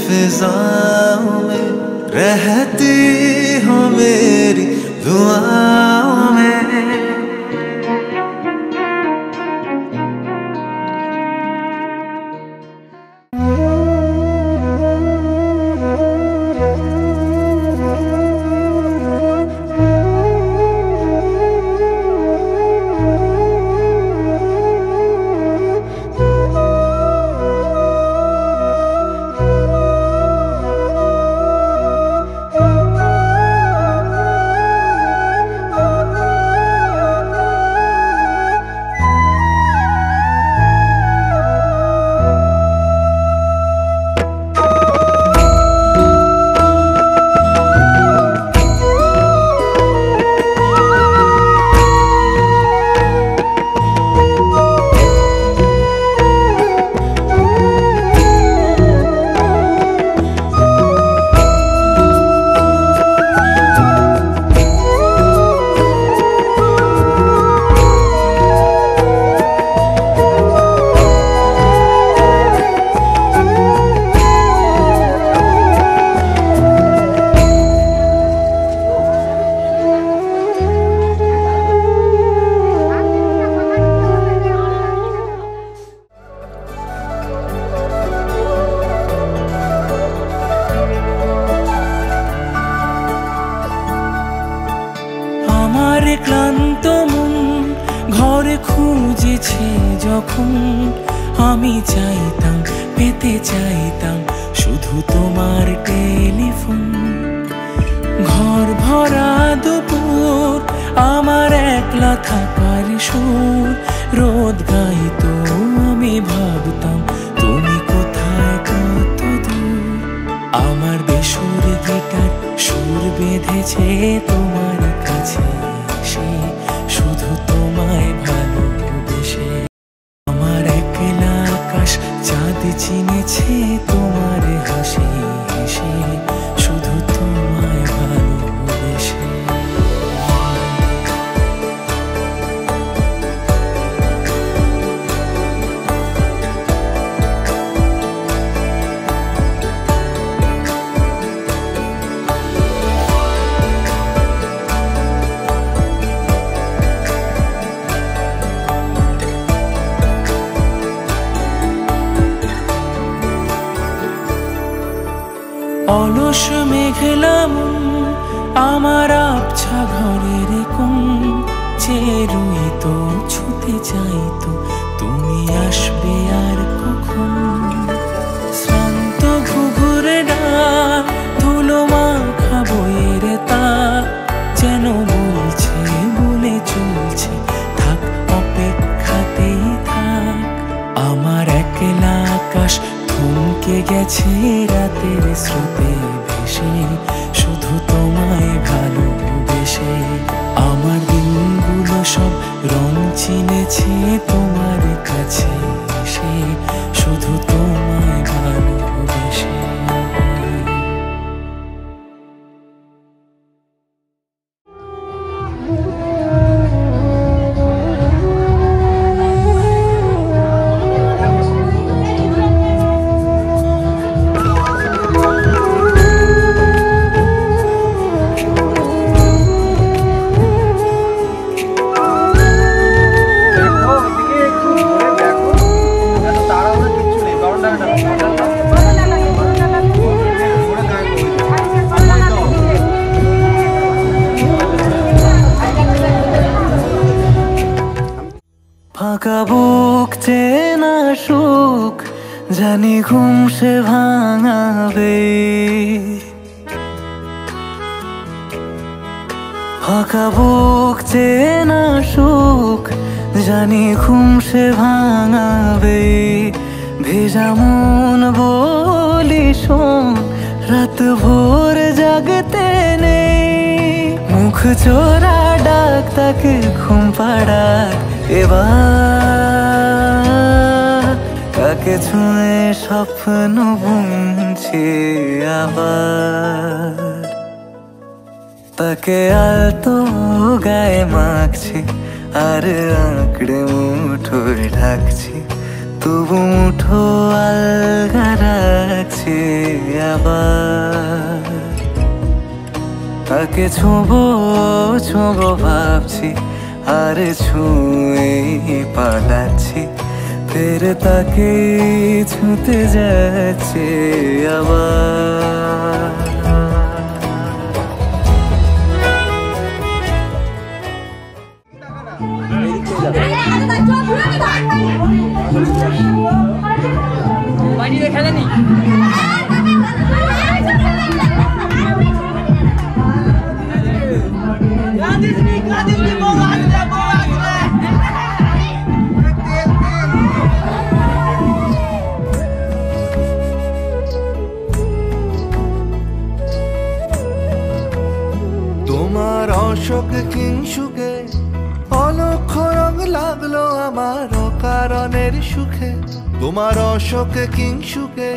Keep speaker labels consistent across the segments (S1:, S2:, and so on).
S1: फिजाओं में रहती हो मेरी दुआओं में।
S2: ক্লান্ত মন ঘরে খুঁজেছে যখন, আমি চাইতাম পেতে চাইতাম শুধু তোমার টেলিফোন। ঘর ভরা দুপুর আমার একলা থাকার সুর রোদ গাইতো, আমি ভাবতাম তুমি কোথায় কত দূর। আমার বেসুর গিটার সুর বেঁধেছে তোমার কাছে, সে শুধু তোমায় ভালোবেসে। আমার একলা আকাশ চাঁদ চিনেছে তোমার হাসি হেসে, শুধু তোমায় ভালোবেসে। অলস মেঘলা মন আমার আবছা ঘরের কোণ, চেয়ে রইতো ছুতে চাইতো তুমি আসবে আর কখন। শ্রান্ত ঘুঘুরে ডাক ধুলো মাখা বইয়ের তাক যেন হয়েছে তোমার কাছে এসে, শুধু তোমায় ভালোবেসে।
S1: ফাঁকা বুক চেনা সুখ জানি ঘুম সে ভাঙাবে, ফাঁকা বুক চেনা সুখ জানি ঘুম সে ভাঙাবে। ভেজা মন বলি শোন, রাত ভোর জাগতে নেই, মুখ চোরা ডাক তাকে ঘুম পাড়াক এবার। কাকে ছুঁয়ে স্বপ্ন বুনছি আবার, তাকে আলতো গায়ে মাখছি আর আঁকড়ে মুঠোয় ঢাকছি, তবু মুঠো আলগা রাখছি আবার। তাকে ছোঁবো ছোঁবো ভাবছি আর ছুঁয়ে পালাচ্ছি, ফের তাকে ছুঁতে যাচ্ছে আবার।
S2: খেলেনি
S1: তোমার অশোক কিংসুকে অলক্ষ রং লাগলো আমার অকারণের সুখে, তোমার অশোক কিংসুকে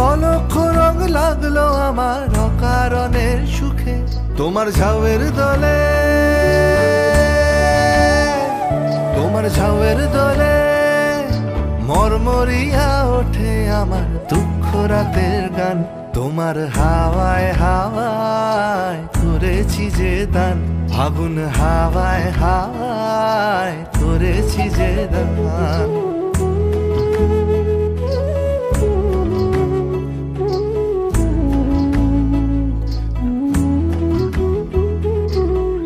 S1: অলক্ষ রং লাগলো আমার অকারণের সুখে। তোমার ঝাউয়ের দলে, তোমার ঝাউয়ের দলে মরমরিয়া ওঠে আমার দুঃখ রাতের গান। তোমার হাওয়ায় হাওয়ায় করেছি যে দান, আগুন হাওয়ায় হাওয়ায় করেছি যে দান।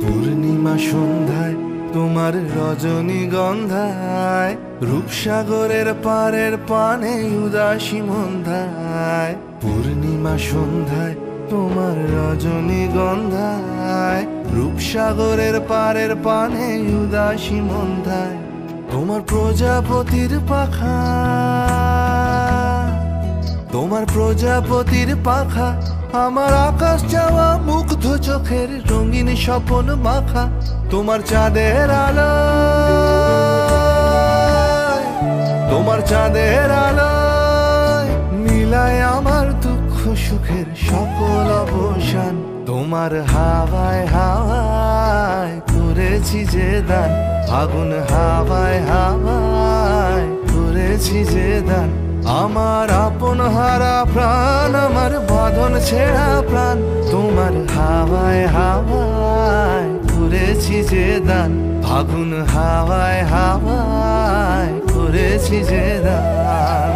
S1: পূর্ণিমা সন্ধ্যায় তোমার রজনীগন্ধায়, রূপসাগরের পারের পানে উদাসী মন্ধায়। পূর্ণিমা সন্ধ্যায় তোমার রজনীগন্ধায়, রূপসাগরের পারের পানে উদাসী মন্ধায়। তোমার প্রজাপতির পাখা, তোমার প্রজাপতির পাখা আমার আকাশ যাওয়া মুগ্ধ চোখের রঙিন স্বপন মাখা। তোমার চাঁদের আলো, তোমার চাঁদের আলো মিলায় আমার দুঃখ সুখের সকল অবসান। তোমার হাওয়ায় হাওয়ায় করেছি যে দান, আগুন হাওয়ায় হাওয়ায় করেছি যে দান। আমার আপন হারা প্রাণ, আমার বাঁধন ছেঁড়া প্রাণ, তোমার হাওয়ায় হাওয়ায় করেছি যে দান, আগুন হাওয়ায় হাওয়ায় করেছি যে দান।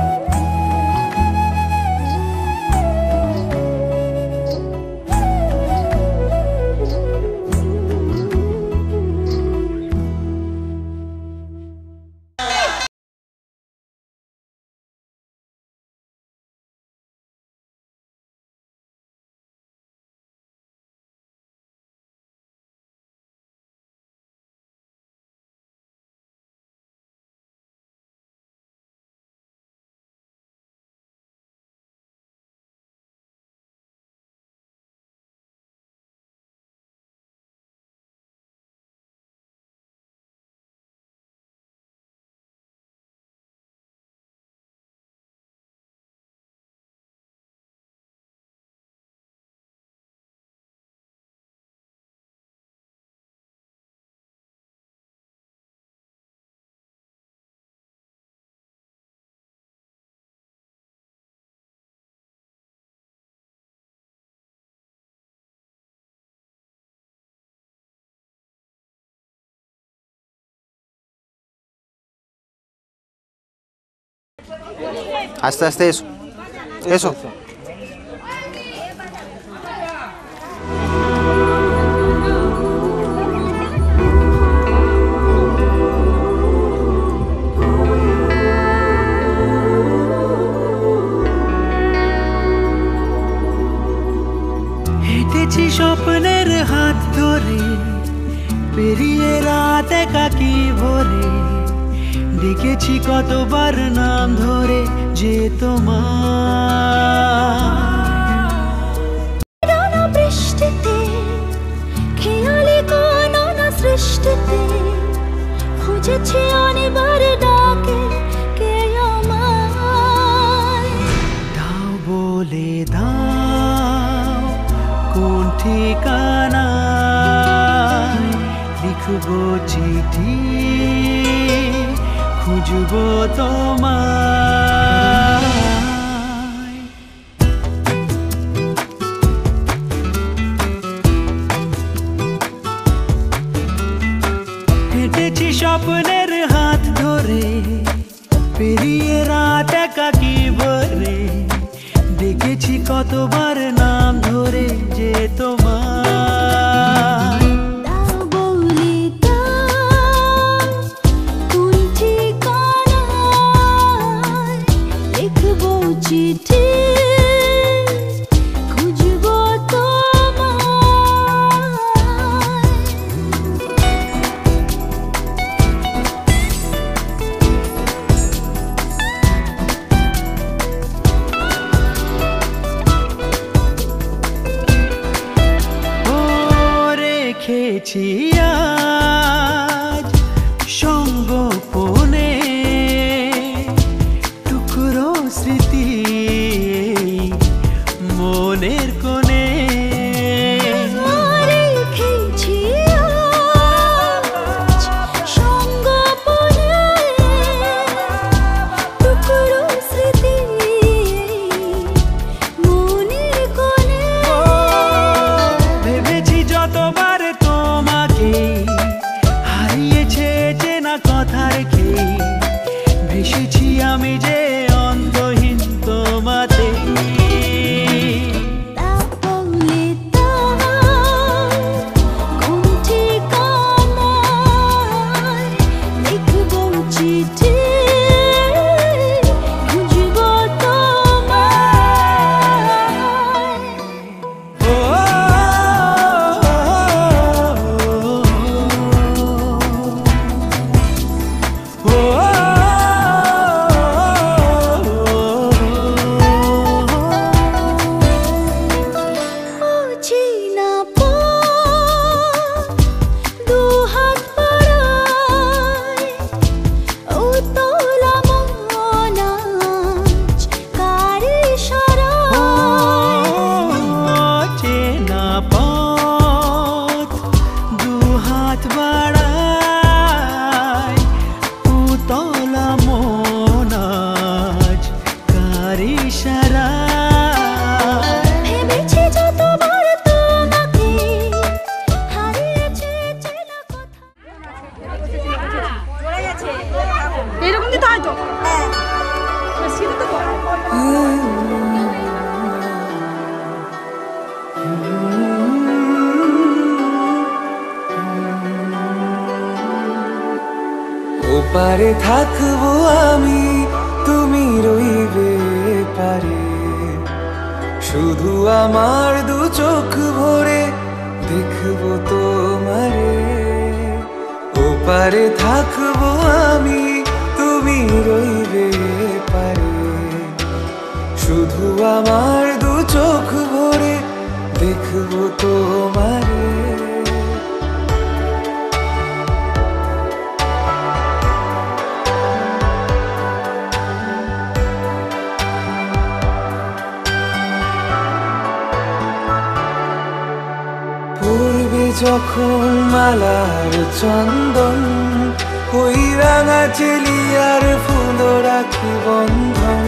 S3: আস্তে আস্তে এসো এসো।
S2: হেঁটেছি স্বপ্নের হাত ধরে, পেরিয়ে রাত একাকি ভরে, ডেকেছি কতবার নাম ধরে যে তোমার
S4: বৃষ্টিতে খেয়ালি কোন সৃষ্টিতে খুঁজেছি অনেকবার ডাকে কে আমায়
S2: দাও বলে দাও কোন ঠিকানায় লিখবো চিঠি খুঁজবো তোমায়। হেঁটেছি স্বপ্নের হাত ধরে, পেরিয়ে রাত একাকি ভরে, ডেকেছি কতবার নাম ধরে যে তোমার।
S4: দাও বলে দাও কোন ঠিকানায় লিখবো চিঠি খুঁজবো
S2: রেখেছি আজ সঙ্গোপনে টুকরো স্মৃতি মনের কোণে।
S4: রেখেছি আজ সঙ্গোপনে টুকরো স্মৃতি মনের কোণে।
S2: ভেবেছি যতবার তোমাকে হারিয়েছে চেনা কথা রেখে, ভেসেছি আমি যে অন্তহীন তোমাতে।
S4: দাও বলে দাও কোন ঠিকানায় লিখবো চিঠি খুঁজবো তোমায়। অচেনা পথ দু হাত বাড়ায়, উতলা মন আজ কার ইশারায়।
S2: চেনা পথ দু হাত বাড়ায়, উতলা মন আজ কার ইশারায়।
S4: ভেবেছি যতবার তোমাকে হারিয়েছে চেনা কথা।
S5: এরকম দিতে হয় তো সিধে তো কর।
S2: ওপারে থাকবো আমি, তুমি রইবে পারে, শুধু আমার দু চোখ ভরে দেখবো তোমারে। ওপারে থাকবো আমি, তুমি রইবে পারে, শুধু আমার দু চোখ ভরে দেখবো তোমারে। পূর্বে যখন মালার চন্দন, ওই রাঙা চেলিয়ার ফুল রাখি বন্ধন,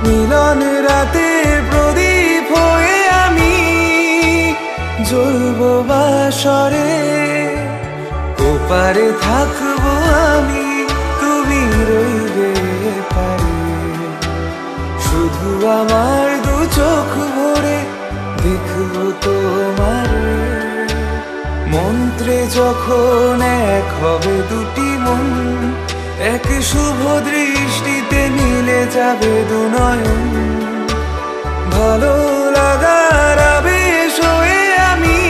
S2: মিলন রাতে প্রদীপ হয়ে আমি জ্বলবো বাসরে। ওপারে থাকবো আমি, তুমি রইবে পারে, আমার দু চোখ ভরে দেখবো তোমার মন্ত্রে যখন এক হবে দুটি মন এক শুভ দৃষ্টিতে মিলে যাবে দু নয়ন ভালো লাগার আবেশ হয়ে আমি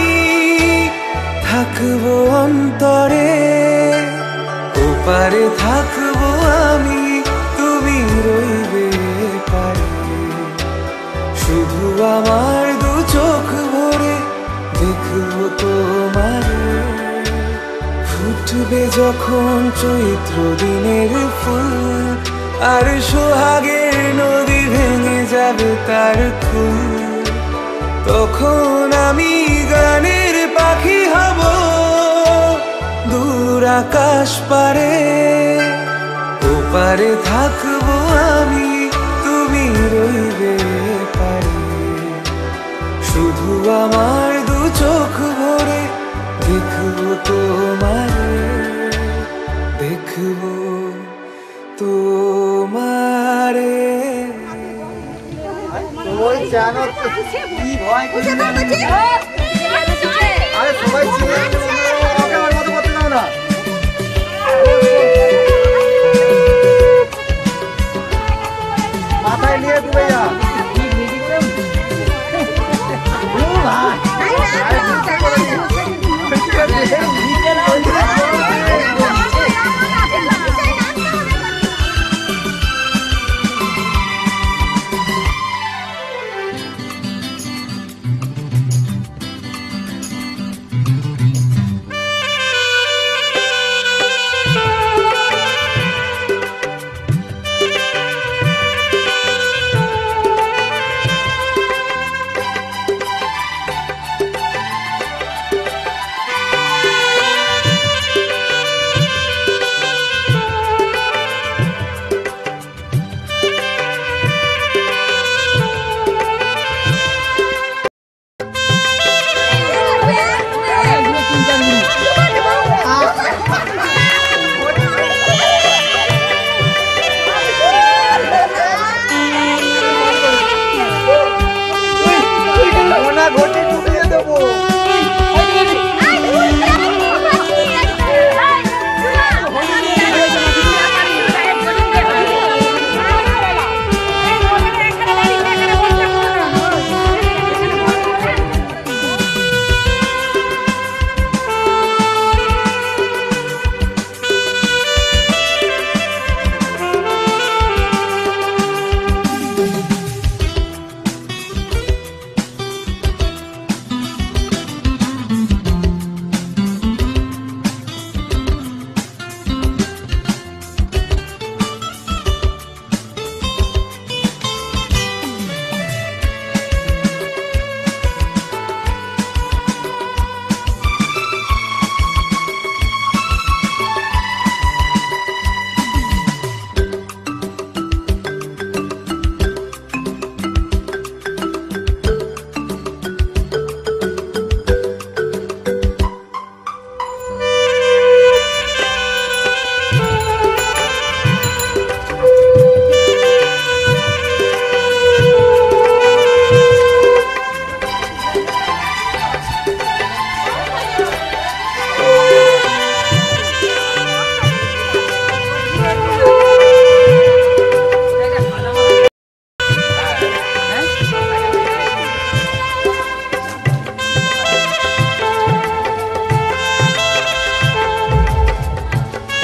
S2: থাকবো অন্তরে ওপারে থাকবো আমি তুমি রইবে পারে শুধু আমার দু চোখ ভরে দেখবো তোমার ফুটবে যখন চৈত্র দিনের ফুল আর সোহাগের নদী ভেঙে যাবে তার কুল তখন আমি গানের পাখি হব দূর আকাশ পারে ওপারে থাকবো আমি তুমি রইবে পারে শুধু আমার দু চোখ ভরে দেখবো তোমারে দেখবো তোমারে
S3: ওই জানো তো কি ভয় করে আরে সবাই চিনে আমার মতো করতে দাও না মাথায় নিয়ে ডুবে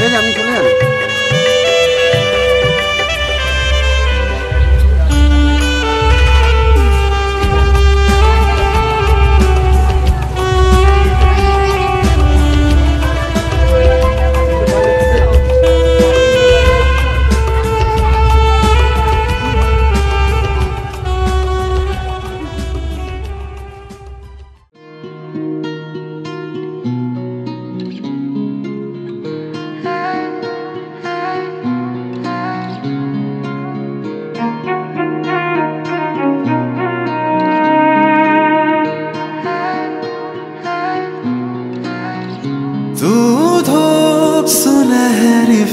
S3: যা আমি চলে যাবো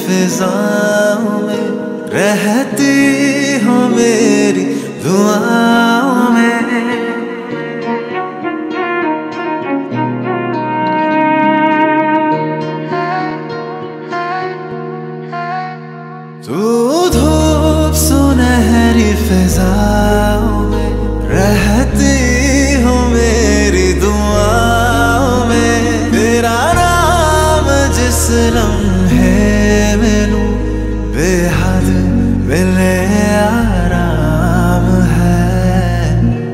S2: फिजाओं में रहती हो मेरी दुआओं में। तू धूप सुनहरी फिजाओं में रहती हो मेरी दुआओं में। तेरा नाम जिस लम्हे में लूं बेहद मिले आराम है।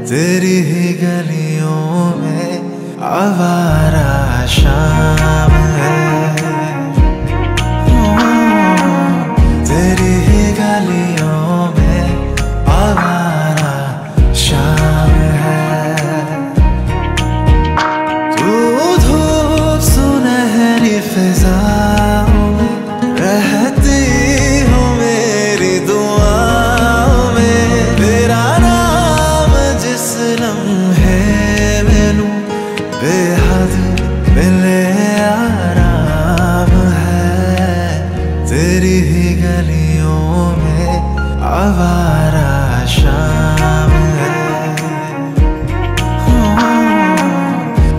S2: तेरी ही गलियों में आवारा शाम है। तेरी ही गलियों में आवारा शाम है। तू धूप सुनहरी फिजाओं में रहती हो मेरी दुआओं में। तेरा नाम जिस लम्हे में लूं बेहद मिले आराम है। तेरी ही गलियों में आवारा शाम है।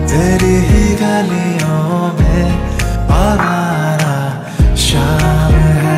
S2: तेरी ही गलियों में आवारा शाम है।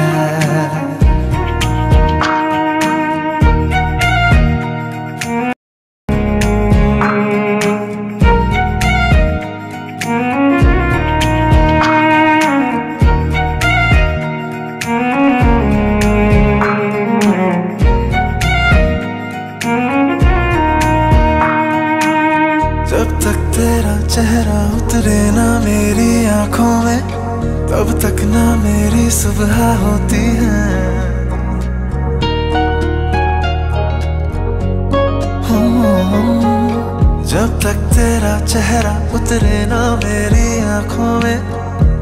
S2: जब तक तेरा चेहरा उतरे ना मेरी आंखों में तब तक ना मेरी सुबह होती है। जब तक तेरा चेहरा उतरे ना मेरी आंखों में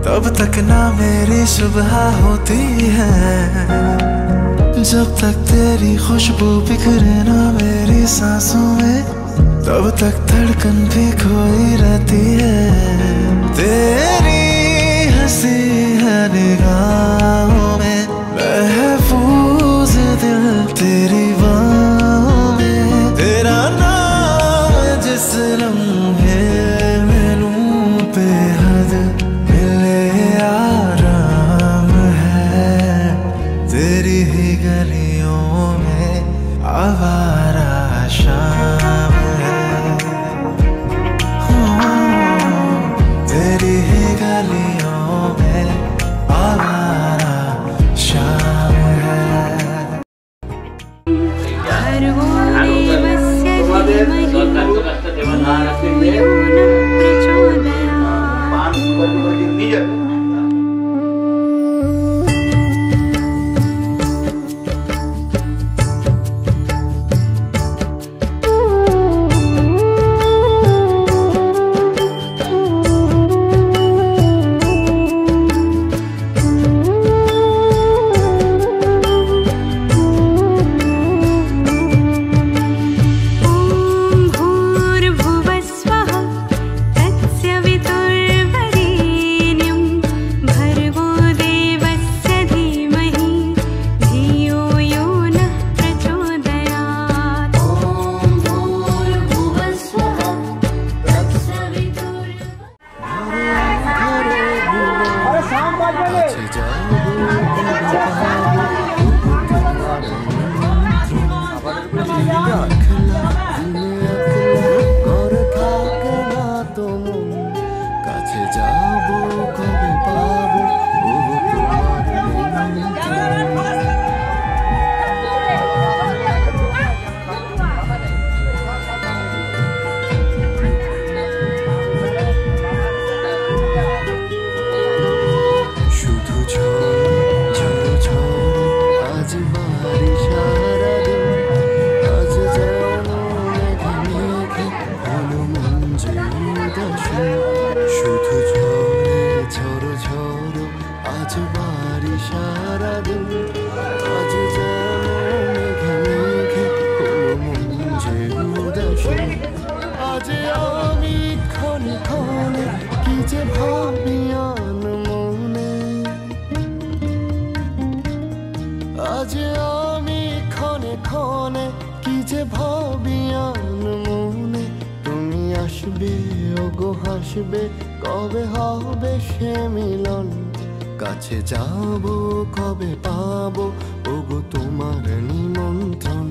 S2: तब तक ना मेरी सुबह होती है। जब तक तेरी खुशबू बिखरे ना मेरी सांसों में तब तक धड़कन भी खोई रहती है। तेरी हंसी है निगाहों में महफूज दिल तेरी बाहों में। तेरा नाम जिस लम्हे में लूं बेहद मिले आराम है। तेरी ही गलियों में आवारा शाम है। तेरी ही गलियों में आवारा शाम है।
S4: भर्गोदेवस्य धीमहि धियो यो नः प्रचोदयात्।
S1: হাসবে ওগো হাসবে, কবে হবে সে মিলন, কাছে যাব কবে পাবো ওগো তোমার নিমন্ত্রণ।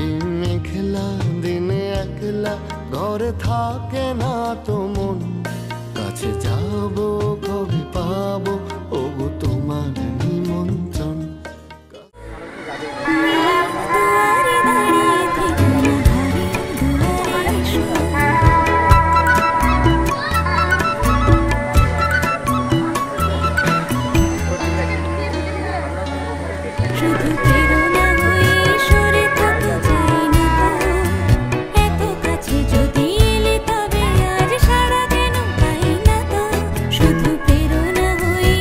S1: এই মেঘলা দিনে একলা ঘরে থাকে না তো মন, কাছে যাব কবে পাবো ওগো তোমার নিমন্ত্রণ।
S6: শুধু প্রেরণা হয়ে সরে থাকা যায় না তো, এত কাছে যদি এলে তবে আজ সারা কেন পাই না তো। শুধু প্রেরণা হয়ে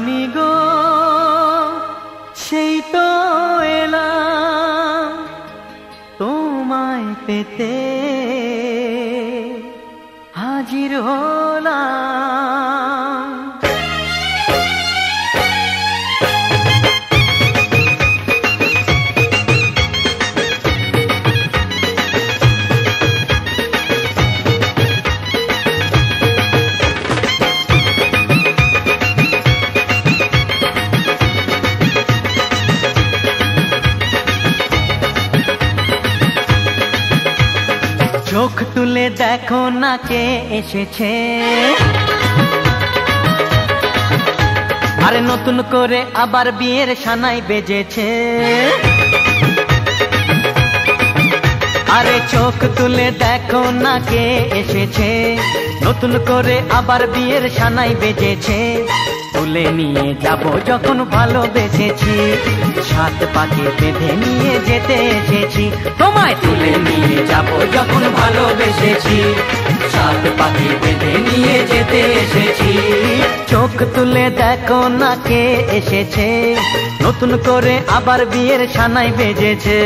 S7: আমি গো সেই তো এলাম তোমায় পেতে হাজির হলাম। চোখ তুলে দেখো না কে এসেছে, আরে নতুন করে আবার বিয়ের সানাই বেজেছে। আরে চোখ তুলে দেখো না কে এসেছে, নতুন করে আবার বিয়ের সানাই বেজেছে। তুলে নিয়ে যাব যখন ভালোবেসেছি, সাত পাকে বেঁধে নিয়ে যেতে এসেছি। তোমায় তুলে নিয়ে যাব যখন ভালোবেসেছি, সাত পাকে বেঁধে নিয়ে যেতে এসেছি। চোখ তুলে দেখো না কে এসেছে, নতুন করে আবার বিয়ের সানাই বেজেছে।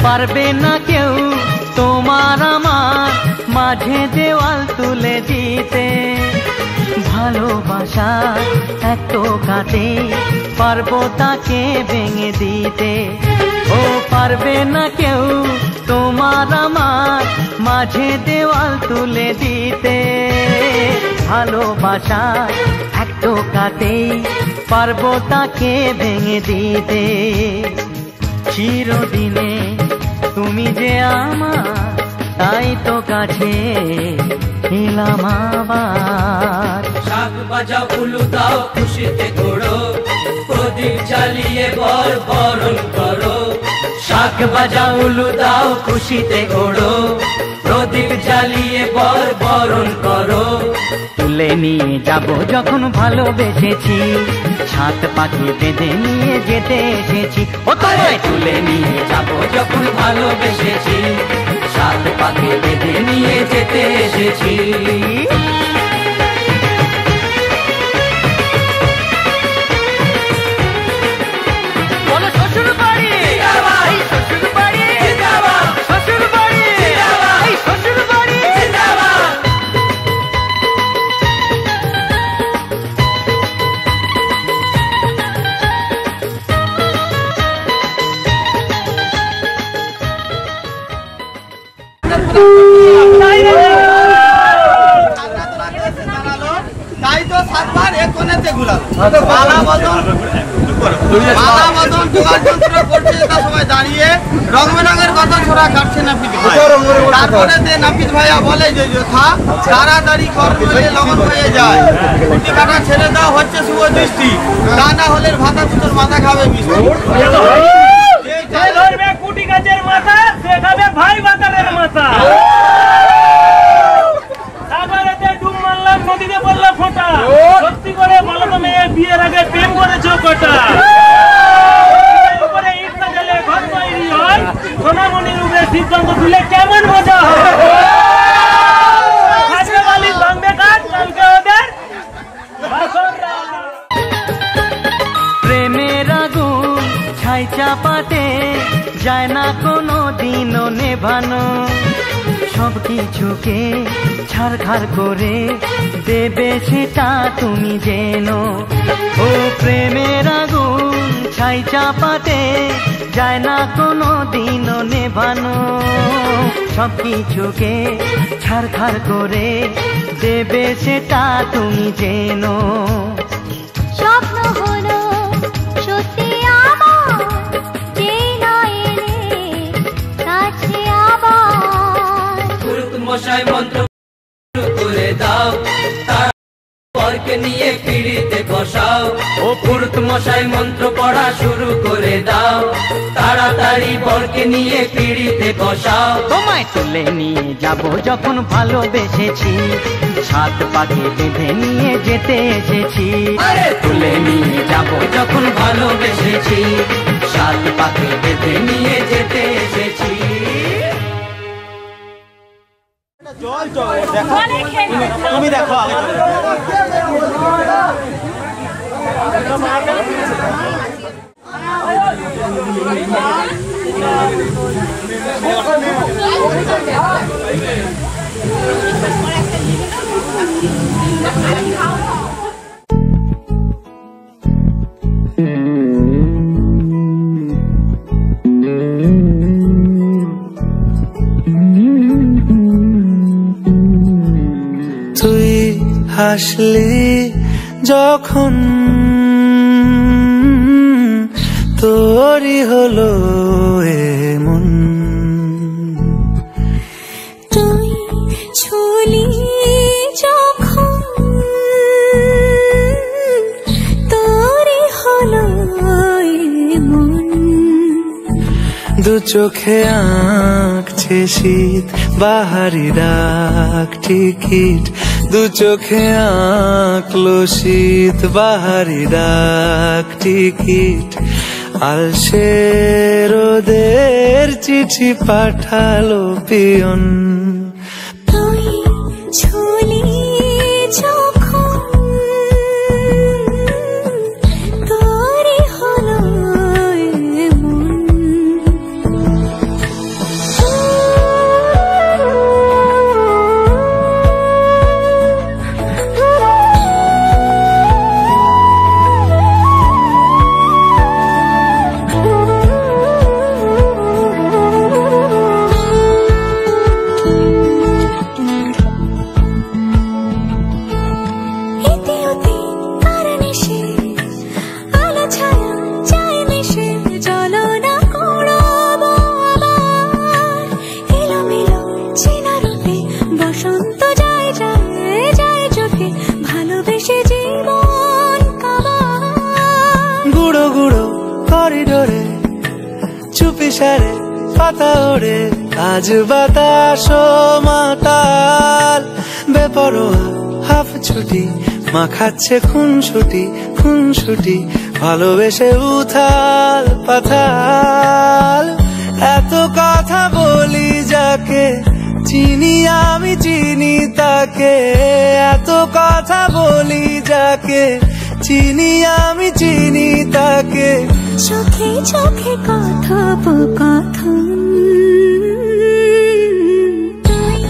S7: পারবে না কেউ তোমার আমার মাঝে দেওয়াল তুলে দিতে, ভালোবাসা এত কাটে পারবো তাকে ভেঙে দিতে। ও পারবে না কেউ তোমার আমার মাঝে দেওয়াল তুলে দিতে, ভালোবাসা এত কাটে পারবো তাকে ভেঙে দিতে। চিরদিনে তুমি যে আমার, তাই তো কাছে এলাম আবার।
S8: শাক বাজাও উলু দাও খুশিতে ঘোড়ো, প্রদীপ জ্বালিয়ে বরণ করো।
S7: শাক বাজাও উলু দাও খুশিতে ঘোড়ো, প্রদীপ জ্বালিয়ে বরণ করো। তুলে নিয়ে যাব যখন ভালোবেসেছি, সাত পাখি বেঁধে নিয়ে যেতে এসেছি। ও তোমায় তুলে নিয়ে যাব যখন ভালোবেসেছি, সাত পাখি বেঁধে নিয়ে যেতে এসেছি। বলো শ্বশুর বাড়ি, এই শ্বশুর বাড়ি, শ্বশুর বাড়ি, এই শ্বশুর বাড়ি।
S3: তাই তো সাতবার এক কোণেতে ঘুরালো, মালা বদল যোগাযন্ত্র করছে তার সময় দাঁড়িয়ে রংবেরঙের কথা ছোড়া কাটছে নাপিত ভাই। তারপরে নাপিত ভাইয়া বলে যে যথা তাড়াতাড়ি কর বলে লগন হয়ে যায়, কুটি কাটা ছেড়ে দাও হচ্ছে শুভ দৃষ্টি, তা না হলে ভাতা কুটোর মাথা খাবে মিষ্টি।
S9: কুটি গাছের মাথা সে খাবে ভাই বাতারের মাথা। ডুব মারলাম নদীতে বললাম ফোঁটা, সত্যি করে বলো তো মেয়ে বিয়ের আগে প্রেম করেছো কটা? উপরে ইট না গেলে ঘর তৈরি হয়, সোনামণির উপরে সিদ্ধান্ত তুলে কেমন মজা হয়। আজকে মালিক ভাঙবে কাজ, কালকে ওদের
S7: প্রেমের আগুন ছাই চাপাতে যায় না কোনো দিনও নেভানো, সব কিছুকে ছাড়খাড় করে দেবে সেটা তুমি জেনো। ও প্রেমের আগুন ছাই চাপাতে যায় না কোনো দিনও নেভানো, সব কিছুকে ছাড়খাড় করে দেবে সেটা তুমি জেনো।
S6: স্বপ্ন হলো সত্যি আমার, যে না এলে কাছে আবার।
S8: পুরুত মশাই মন্ত্র করে দাও, বরকে নিয়ে পিড়িতে বসাও। ও পুরুত মশাই মন্ত্র পড়া শুরু করে দাও, তাড়াতাড়ি বরকে ডেকে নিয়ে পিড়িতে বসাও,
S7: তোমায় তুলে নিয়ে যাব যখন ভালোবেসেছি, সাত পাকে বেঁধে নিয়ে যেতে এসেছি।
S8: আরে তুলে নিয়ে যাব যখন ভালোবেসেছি, সাত পাকে বেঁধে নিয়ে যেতে এসেছি।
S9: তুমি দেখো আগে
S2: তুই হাসলি যখন তোরই হলো এমন,
S6: তুই ছুলি যখন তোরই হলো এমন,
S2: দু চোখে আঁকছে শীত বাহারি ডাক টিকিট, দু চোখে আঁকলো শীত বাহারি ডাক টিকিট, আলসে রোদের চিঠি পাঠালো পিয়ন।
S6: তুই ছুলি যখন তোরই হলো এমন,
S2: করিডোরে চুপি সারে পাতা ওড়ে, আজ বাতাস মাতাল বেপরোয়া হাফ ছুটি, মাখাচ্ছে খুনসুটি খুনসুটি, ভালোবেসে উথাল পাথাল। এত কথা বলি যাকে চিনি আমি চিনি তাকে, এত কথা বলি যাকে চিনি আমি চিনি তাকে,
S6: চোখে চোখে কথোপকথন, তুই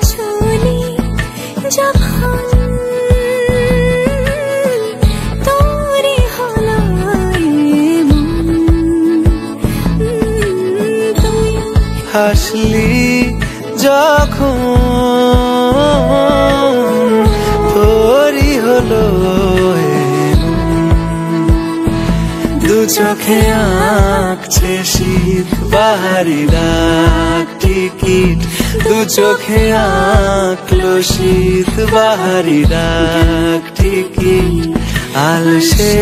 S6: ছুলি যখন তোরই হলো এমন, তুই
S2: হাসলি যখন তোরই হলো দু চোখে আঁকছে শীত বাহারি ডাক টিকিট, দু চোখে আঁকলো শীত বাহারি ডাক টিকিট, আলসে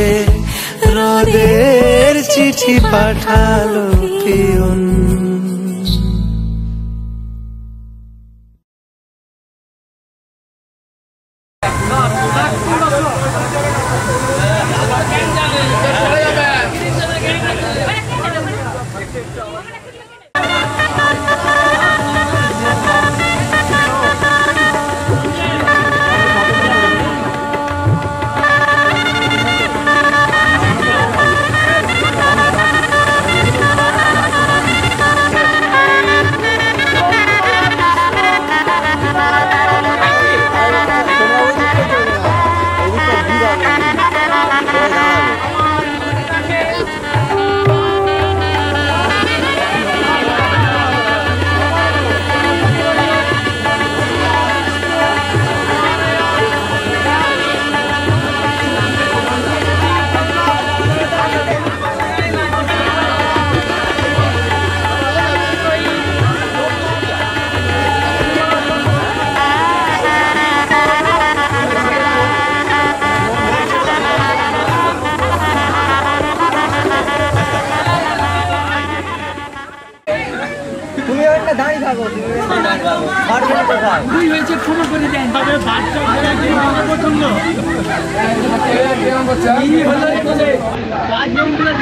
S2: রোদের চিঠি পাঠালো পিয়ন।
S9: দুই হয়েছে ক্ষমা করে দেন তবে বাচ্চা ছেলে কি মনে পছন্দ কি হলো বলে কাজ জমগুলো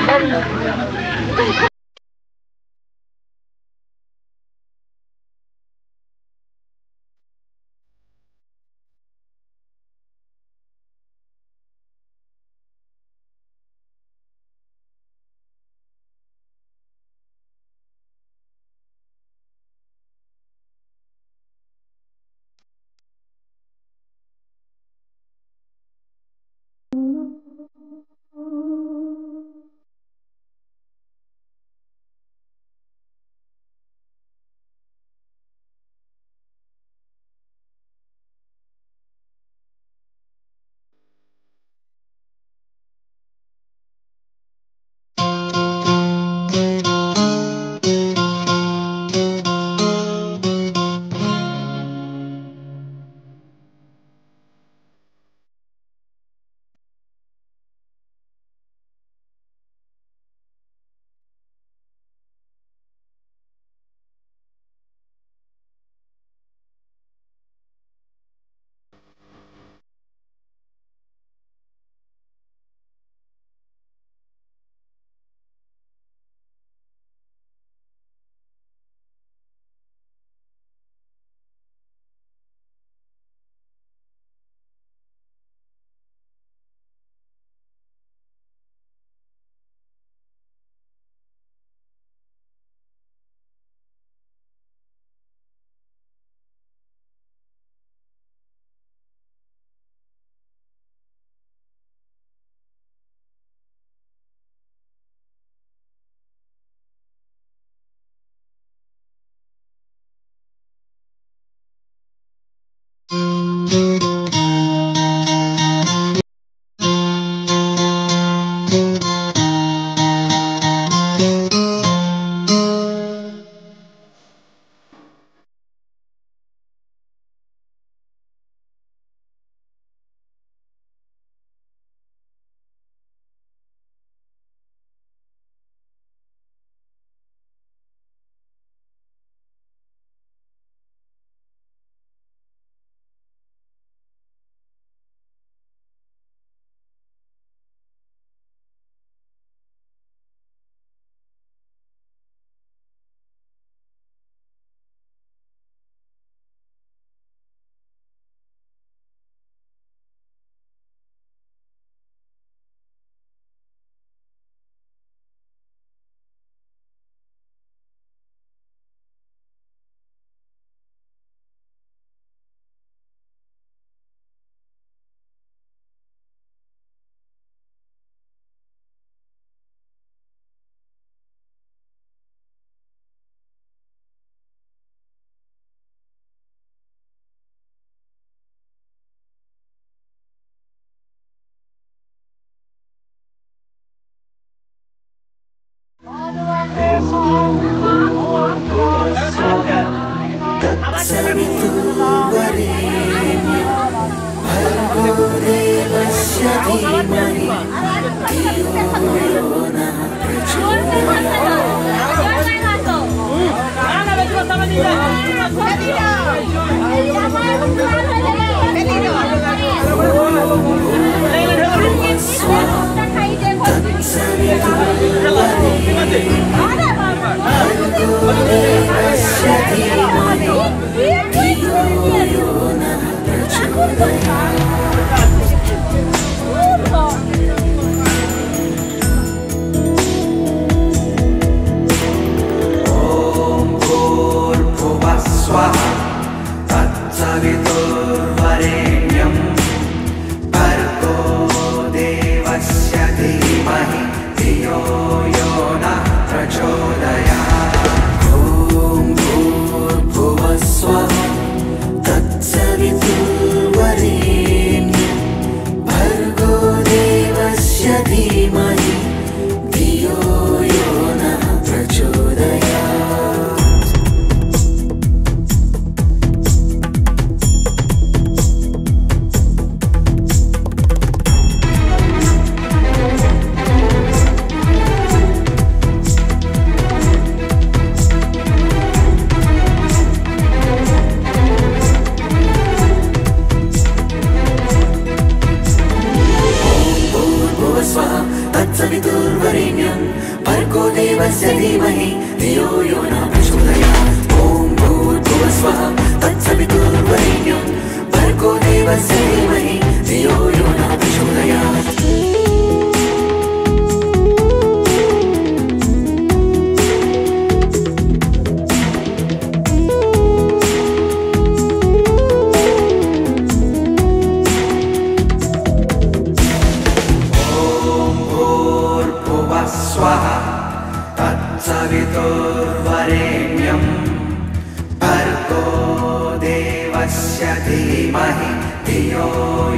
S2: धीमहि धियो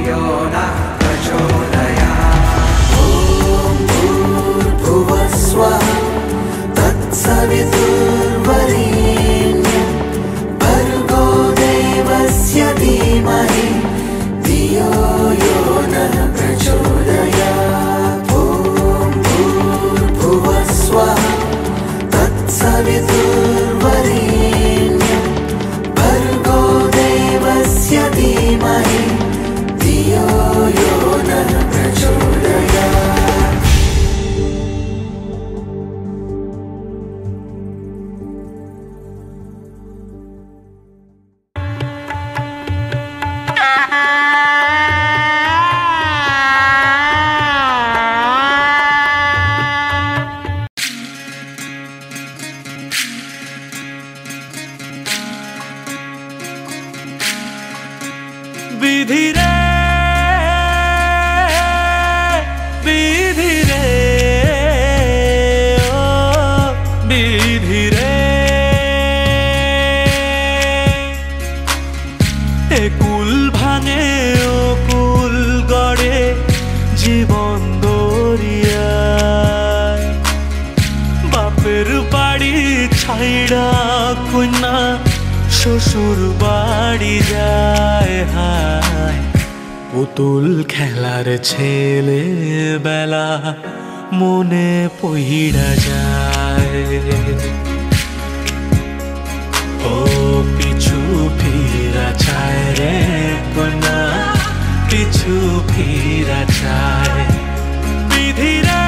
S2: यो नः प्रचोदयात्। ॐ भूर्भुवः स्वः तत्सवितुर्वरेण्यं भर्गो देवस्य धीमहि धियो यो नः प्रचोदयात्। ॐ भूर्भुवः स्वः तत्सवितुर्वरेण्यं भर्गो देवस्य धीमहि धियो यो नः प्रचोदयात्।
S9: विधि रे विधि रे ओ विधि रे ए কুল ভাঙে ও কুল গড়ে জীবন দরিয়ায় বাপের বাড়ি ছাইড়া কন্যা শ্বশুর বাড়ি যায় হায় পুতুল খেলার ছেলে বেলা মনে পইড়া যায় ও পিছু ফিরা চায় রে কন্যা পিছু ফিরা চায় বিধি রে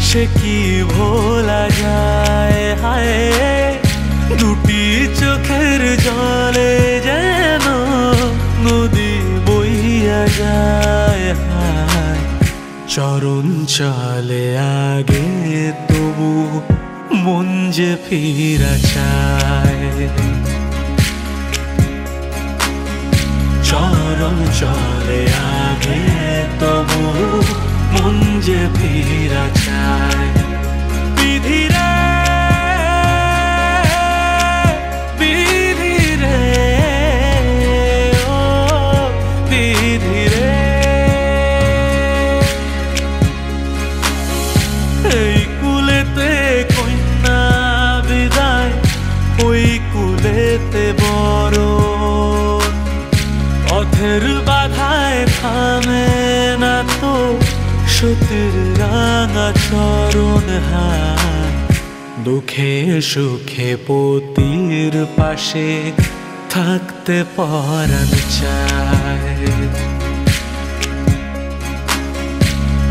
S9: সে কি ভোলা যায় হায় দুটি চোখের জলে যেন নদী বইয়া যায় হায় চরণ চলে আগে তবু মন যে ফিরা চায় চরণ চলে আগে তবু মন যে ফিরা চায় বিধি রে বিধি রে ও বিধি রে এই কুলেতে কন্যা বিদায় ওই কুলেতে বড় পথের বাধায় থামে না তো সতীর রাঙা চরণ হায় দুঃখে সুখে পতির পাশে থাকতে পরাণ চায়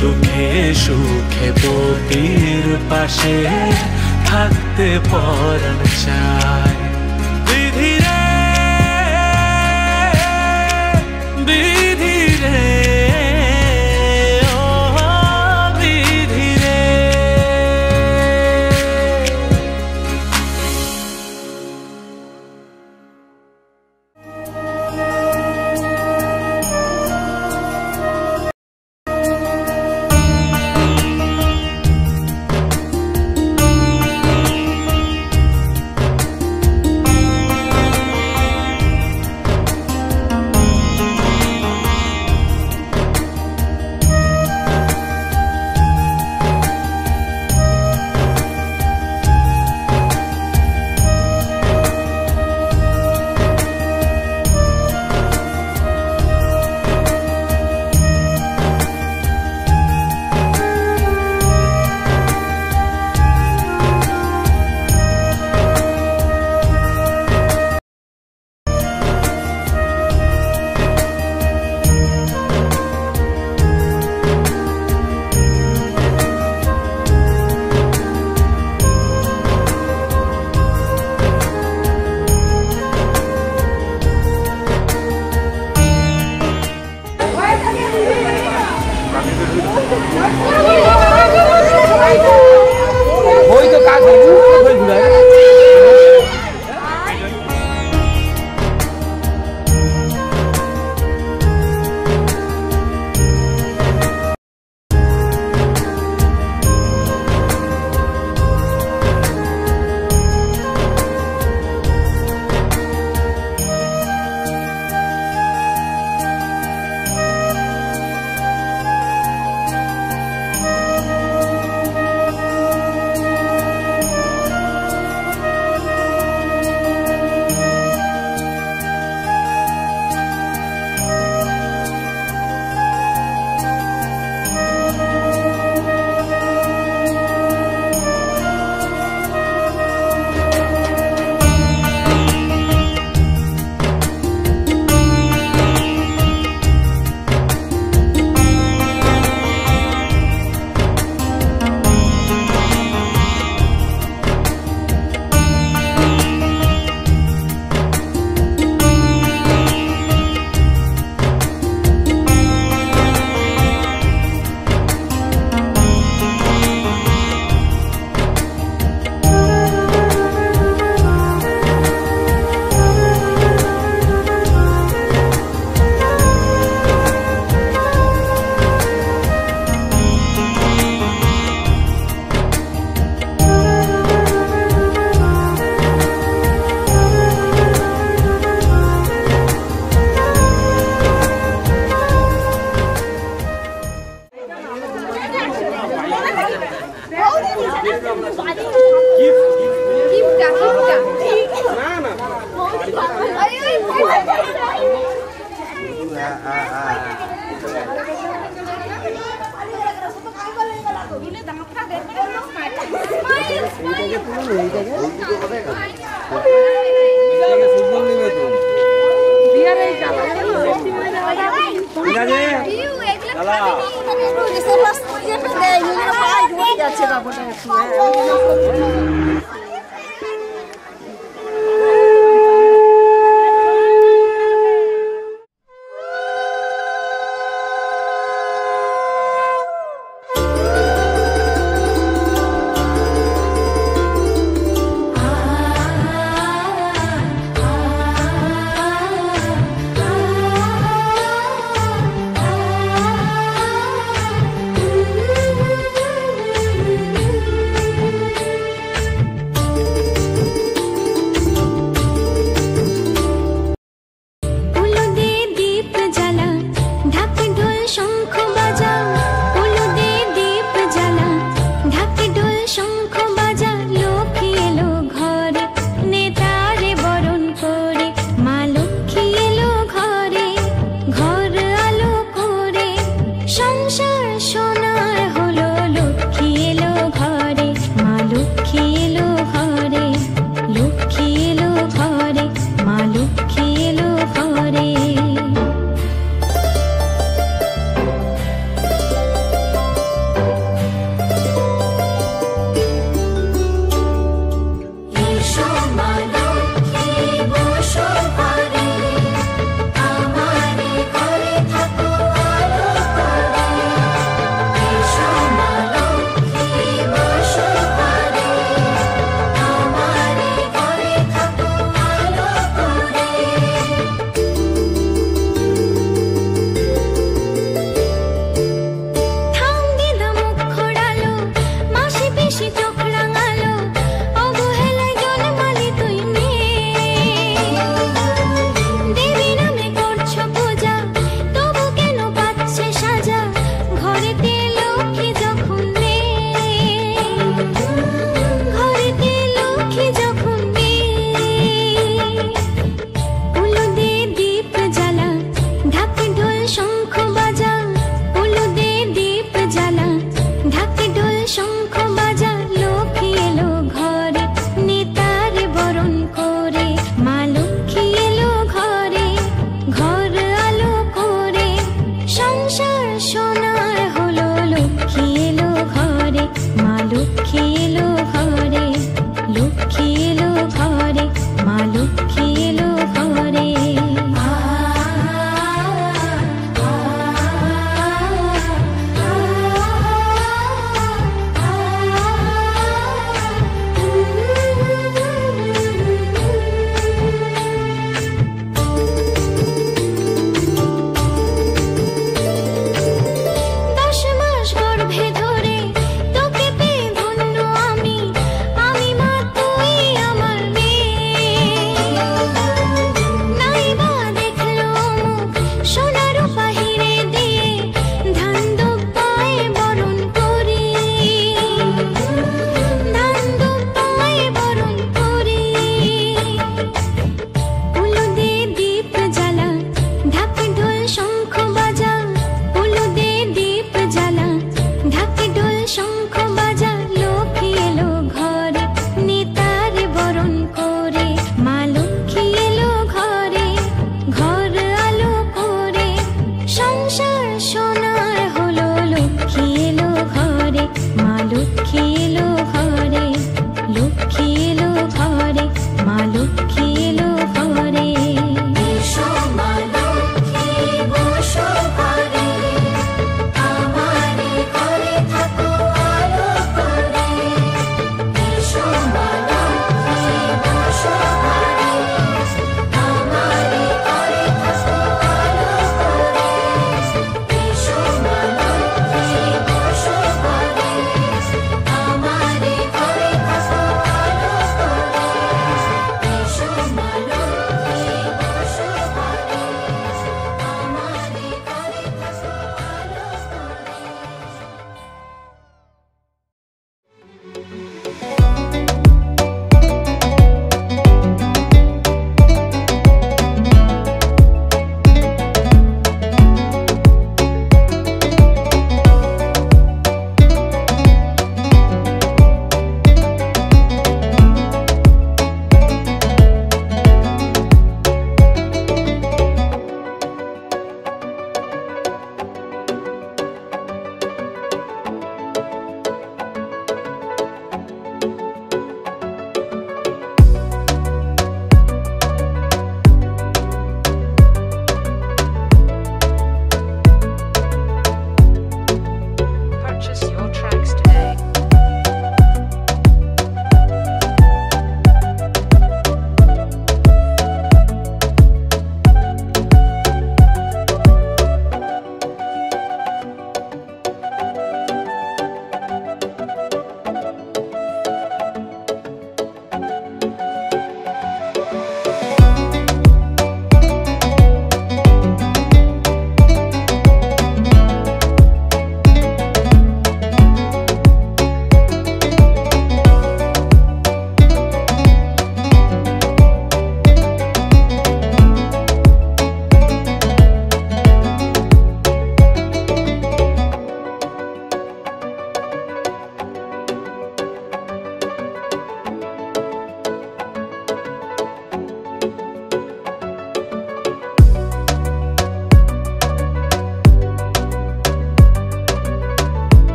S9: দুঃখে সুখে পতির পাশে থাকতে পরাণ চায় বিধি রে বিধি রে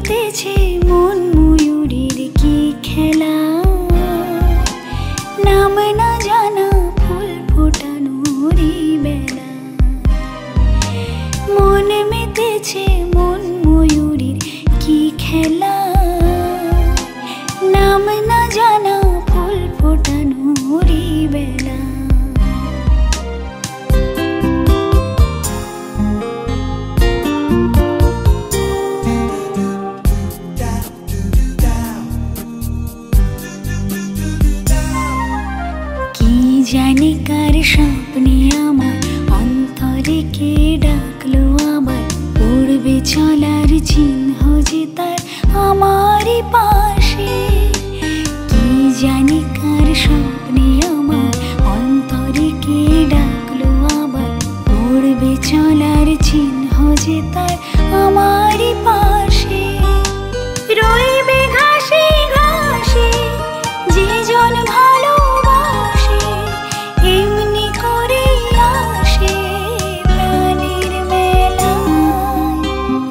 S6: মেতেছে মন ময়ূরীর কি খেলা, নাম না জানা ফুল ফোটানোরই বেলা। মন মেতেছে মন ময়ূরীর কি খেলা, নাম না জানা ফুল ফোটানোরই বেলা। জানি কার স্বপ্নে আমার অন্তরে কে ডাকলো আবার, উড়বে চলার চিহ্ন যে তার আমারই পাশে। কি জানি কার স্বপ্নে আমার অন্তরে কে ডাকলো আবার, উড়বে চলার চিহ্ন যে তার আমারই পাশে। রইবে ঘাসে ঘাসে যে জন ভালোবাসে, এমনি করে আসে প্রাণীর মেলায়।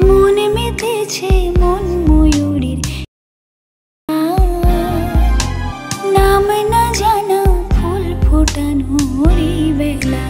S6: মন মেতেছে মন ময়ূরীর, নাম না জানা ফুল ফোটানোরই বেলা।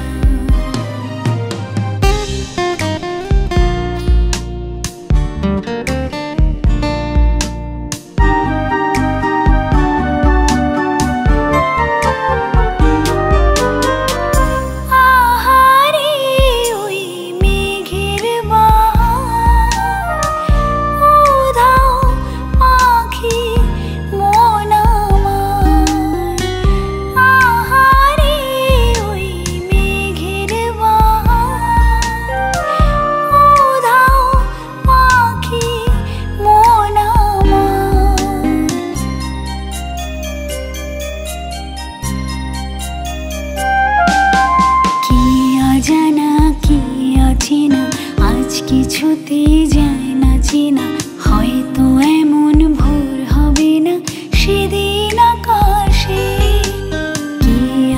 S6: কিছুতে যায় না চেনা, হয়তো এমন ভোর হবে না সেদিন আকাশে। কি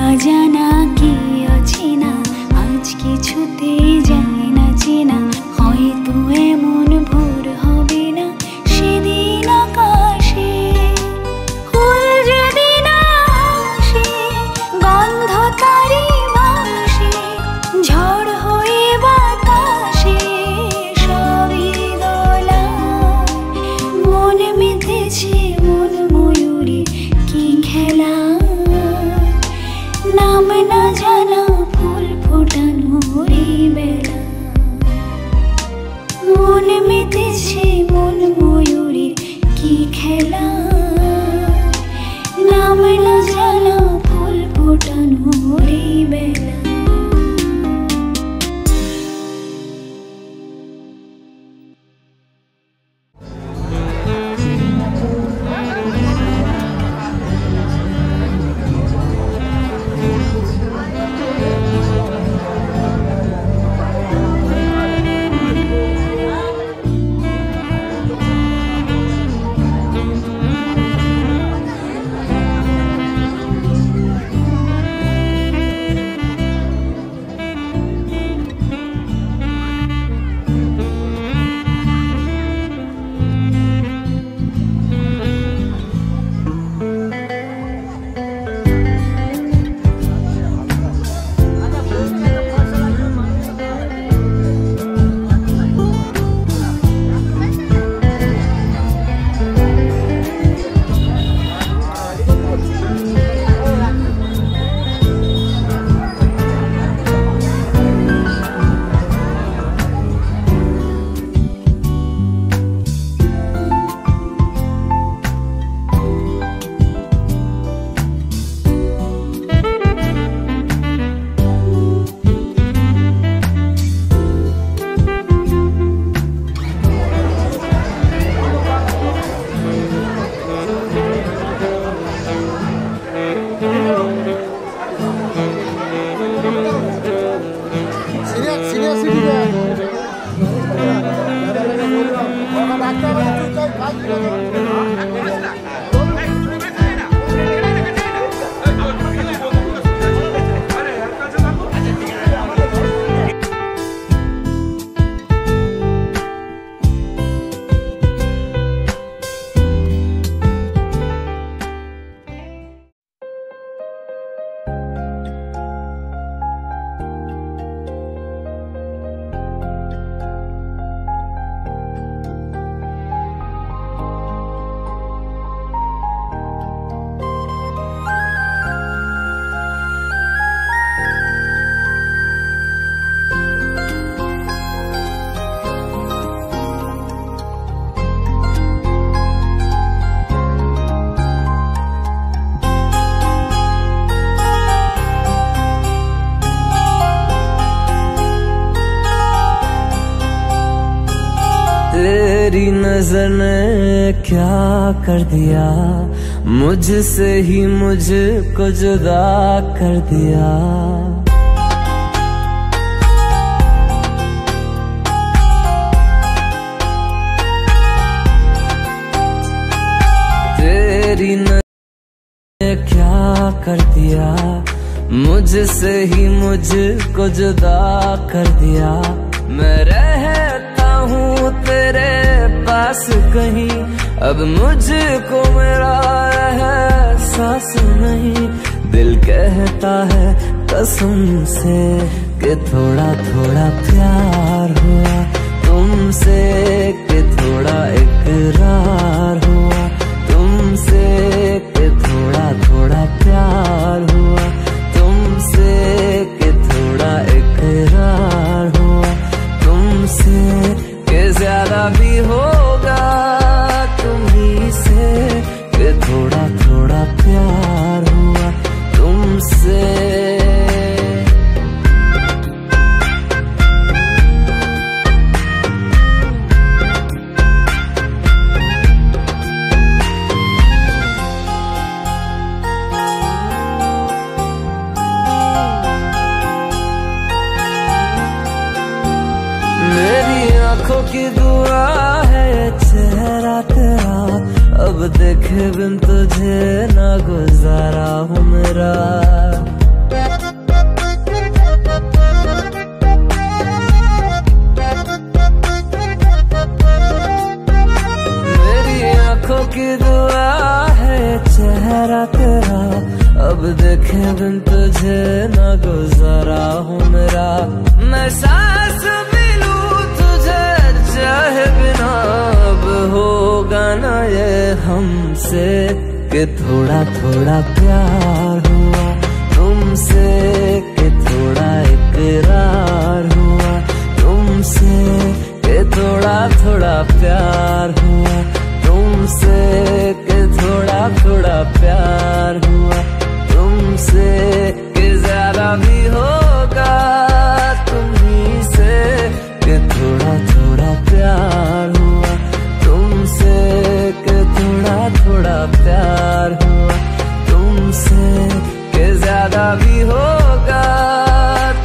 S6: অজানা কি অচেনা, আজ কিছুতে যায় না চেনা, হয়তো এমন ভোর হবে না সেদিন আকাশে। ফুল যদি না আসে গন্ধ তারি ভাসে, ঝড় হয়ে বাতাসে মন ময়ূরী কি খেলা, নাম না জানা ফুল ফোটানোরই বেলা। মন মেতেছে মন ময়ূরীর কি খেলা, নাম না জানা ফুল ফোটানোরই বেলা।
S10: तेरी नजर ने क्या कर दिया, मुझसे ही मुझको जुदा कर दिया। तेरी नजर ने क्या कर दिया, मुझसे ही मुझको जुदा कर दिया। मैं रहता हूँ तेरे पास कहीं, अब मुझको मेरा एहसास नहीं। दिल कहता है कसम से कि थोड़ा थोड़ा प्यार हुआ तुमसे, कि थोड़ा इकरार हुआ तुमसे, कि थोड़ा थोड़ा प्यार हुआ तुमसे, कि थोड़ा इकरार हुआ तुमसे, कि ज्यादा भी होगा तुम्ही से, कि थोड़ा थोड़ा प्यार हुआ तुमसे। आँखों की दुआ है चेहरा तेरा, अब देखे बिन तुझे ना गुजारा हूँ मेरा। मेरी आँखों की दुआ है चेहरा तेरा, अब देखे बिन तुझे ना गुजारा हूँ मेरा। मैं सांस चाहे बिना अब होगा ना ये हमसे, कि थोड़ा थोड़ा प्यार हुआ तुमसे, कि थोड़ा इकरार हुआ तुमसे, कि थोड़ा थोड़ा प्यार हुआ तुमसे, कि थोड़ा थोड़ा प्यार हुआ तुमसे, कि ज्यादा भी होगा तुम्ही से, कि थोड़ा थोड़ा प्यार हुआ तुमसे, कि थोड़ा थोड़ा प्यार हुआ तुमसे, कि ज्यादा भी होगा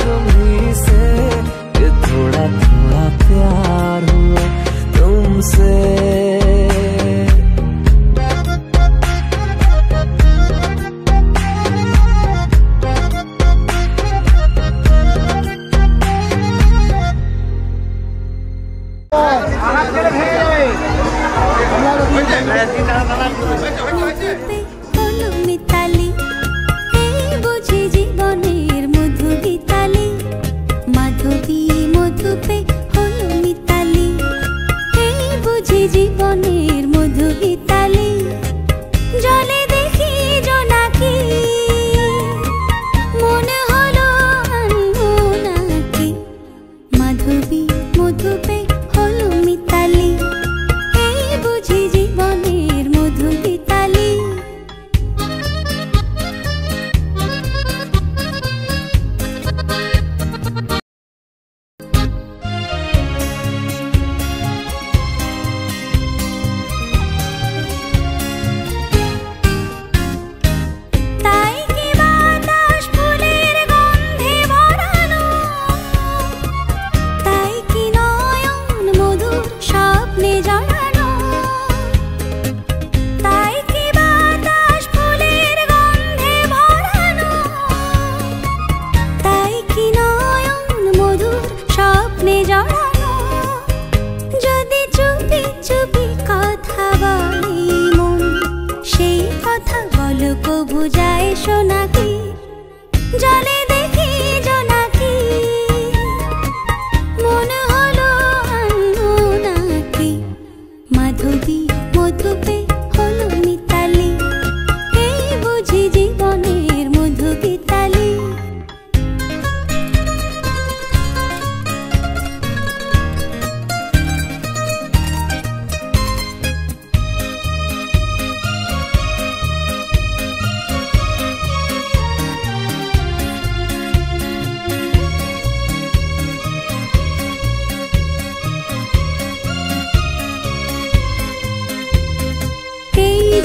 S10: तुम्ही से, कि थोड़ा थोड़ा प्यार हुआ तुमसे।
S6: মিতালি এই বুঝি জীবনের মধু গীতালি, মাধবী মধুপে হলো মিতালি এই বুঝি জীবনের মধু গীতালি। জলে দেখি জোনাকি মনে হলো আনবো নাকি, মাধবী মধুপে হলো মিতালি এই বুঝি জীবনের মধু গীতালি। তাই কি বাতাস ফুলের গন্ধে ভরানো, তাই কি নয়ন মধুর স্বপ্নে জড়ানো, তাই কি বাতাস ফুলের গন্ধে ভরানো, তাই কি নয়ন মধুর স্বপ্নে জড়ানো। যদি চুপি চুপি কথা বলে মন, সেই কথা বলো কবু যায় শোনাকি। জলে দেখি জোনাকি মনে হলো আনবো নাকি, মাধবী মধুপে হলো মিতালি এই বুঝি জীবনের মধু গীতালি।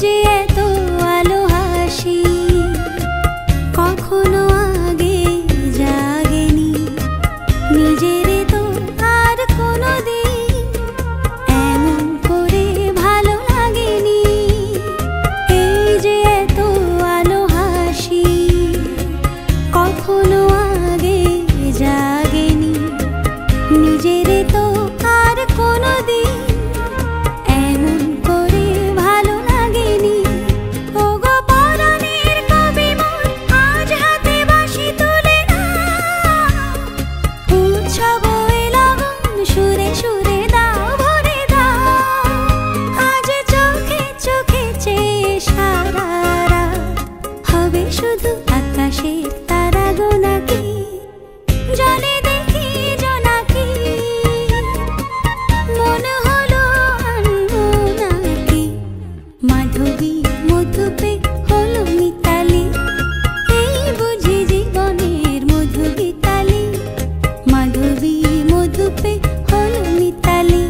S6: যে এত আলো হাসি কখনো আগে জাগেনি, নিজের তো আর কোনোদিন এমন করে ভালো লাগেনি। এই যে এত আলো হাসি কখনো আগে জাগেনি, নিজের তো আর কোনোদিন এমন করে ভালো লাগেনি। ওগো পরাণের কবি মন আজ হাতে বাঁশি তুলে না, উৎসব এ লগন সুরে সুরে দাও ভরে দাও। আজ চোখে চোখে চেয়ে সারা রাত হবে শুধু আকাশের তারা গোনাকি, জলে দেখি জোনাকি মন হলো আনবো নাকি। মাধবী মধুপে হলো মিতালি, এই বুঝি জীবনের মধু গীতালি। মাধবী মধুপে হলো মিতালি,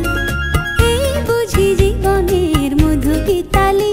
S6: এই বুঝি জীবনের মধু গীতালি।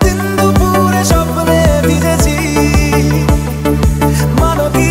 S2: দিন দুপুরে স্বপ্নে ভিজেছি, মানো কি